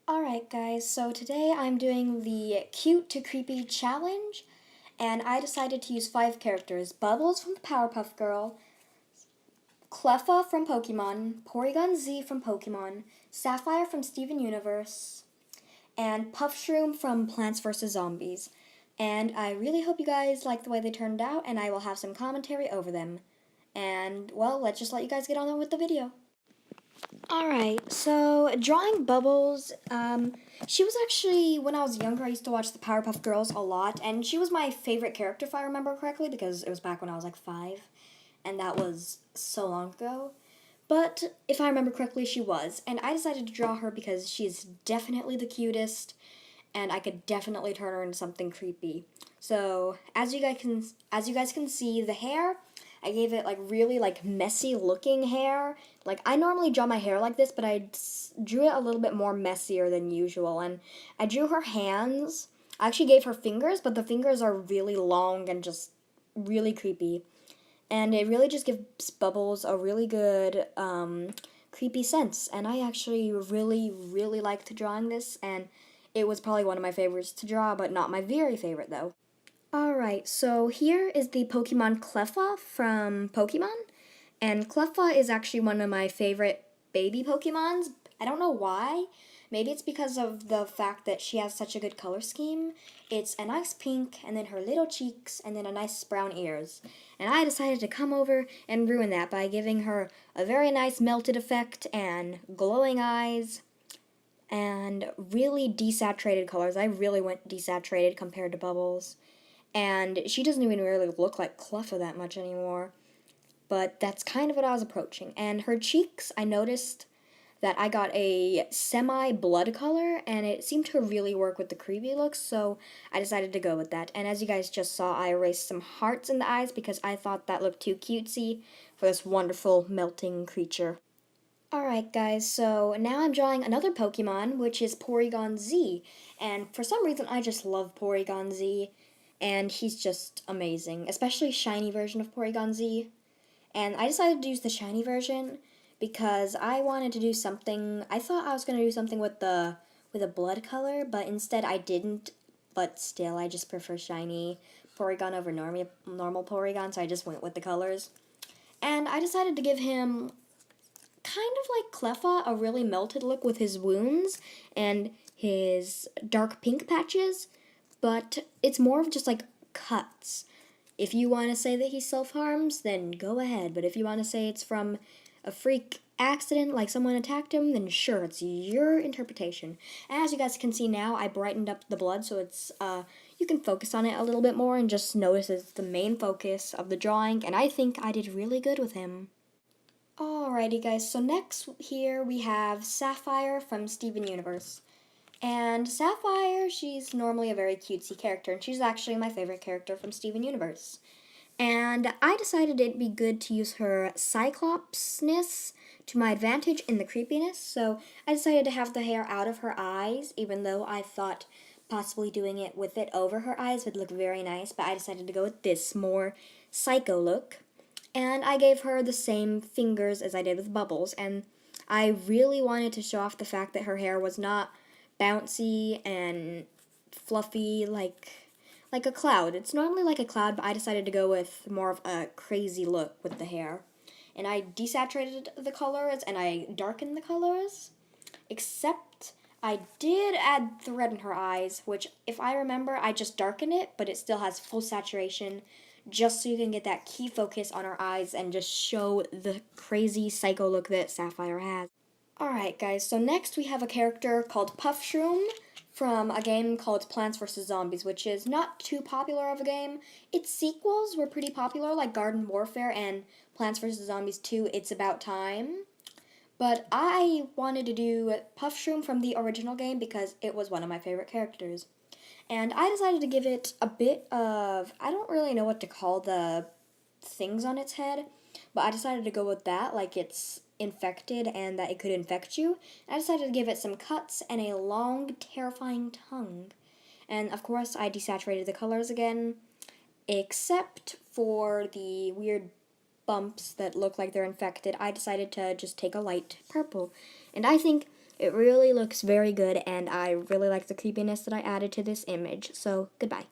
Alright guys, so today I'm doing the cute to creepy challenge, and I decided to use 5 characters. Bubbles from the Powerpuff Girl, Cleffa from Pokemon, Porygon Z from Pokemon, Sapphire from Steven Universe, and Puffshroom from Plants vs. Zombies. And I really hope you guys like the way they turned out, and I will have some commentary over them. And, well, let's just let you guys get on with the video. Alright, so drawing Bubbles, she was actually, when I was younger, I used to watch the Powerpuff Girls a lot, and she was my favorite character if I remember correctly, because it was back when I was like 5, and that was so long ago. But if I remember correctly, she was, and I decided to draw her because she's definitely the cutest, and I could definitely turn her into something creepy. So as you guys can see, the hair, I gave it like really like messy looking hair. Like I normally draw my hair like this, but I drew it a little bit more messier than usual. And I drew her hands. I actually gave her fingers, but the fingers are really long and just really creepy. And it really just gives Bubbles a really good creepy sense. And I actually really liked drawing this, and it was probably one of my favorites to draw, but not my very favorite though. Alright, so here is the Pokemon Cleffa from Pokemon. And Cleffa is actually one of my favorite baby Pokemons. I don't know why. Maybe it's because of the fact that she has such a good color scheme. It's a nice pink, and then her little cheeks, and then a nice brown ears. And I decided to come over and ruin that by giving her a very nice melted effect and glowing eyes and really desaturated colors. I really went desaturated compared to Bubbles. And she doesn't even really look like Cleffa that much anymore. But that's kind of what I was approaching. And her cheeks, I noticed that I got a semi-blood color, and it seemed to really work with the creepy looks, so I decided to go with that. And as you guys just saw, I erased some hearts in the eyes because I thought that looked too cutesy for this wonderful melting creature. Alright guys, so now I'm drawing another Pokemon, which is Porygon Z. And for some reason, I just love Porygon Z, and he's just amazing, especially shiny version of Porygon Z. And I decided to use the shiny version because I wanted to do something. I thought I was going to do something with a blood color, but instead I didn't. But still, I just prefer shiny Porygon over normal Porygon, so I just went with the colors. And I decided to give him kind of like Cleffa, a really melted look with his wounds and his dark pink patches, but it's more of just like cuts. If you want to say that he self-harms, then go ahead, but if you want to say it's from a freak accident, like someone attacked him, then sure, it's your interpretation. And as you guys can see now, I brightened up the blood so it's you can focus on it a little bit more and just notice it's the main focus of the drawing, and I think I did really good with him. Alrighty guys, so next here we have Sapphire from Steven Universe. And Sapphire, she's normally a very cutesy character, and she's actually my favorite character from Steven Universe. And I decided it'd be good to use her Cyclopsness to my advantage in the creepiness, so I decided to have the hair out of her eyes, even though I thought possibly doing it with it over her eyes would look very nice, but I decided to go with this more psycho look. And I gave her the same fingers as I did with Bubbles, and I really wanted to show off the fact that her hair was not bouncy and fluffy like a cloud. It's normally like a cloud, but I decided to go with more of a crazy look with the hair. And I desaturated the colors and I darkened the colors, except I did add thread in her eyes, which if I remember, I just darkened it, but it still has full saturation, just so you can get that key focus on her eyes and just show the crazy psycho look that Sapphire has. Alright guys, so next we have a character called Puffshroom from a game called Plants vs. Zombies, which is not too popular of a game. Its sequels were pretty popular, like Garden Warfare and Plants vs. Zombies 2, It's About Time. But I wanted to do Puffshroom from the original game because it was one of my favorite characters. And I decided to give it a bit of, I don't really know what to call the things on its head, but I decided to go with that, like it's infected and that it could infect you. And I decided to give it some cuts and a long, terrifying tongue. And of course, I desaturated the colors again, except for the weird bumps that look like they're infected. I decided to just take a light purple. And I think It really looks very good, and I really like the creepiness that I added to this image. So, goodbye.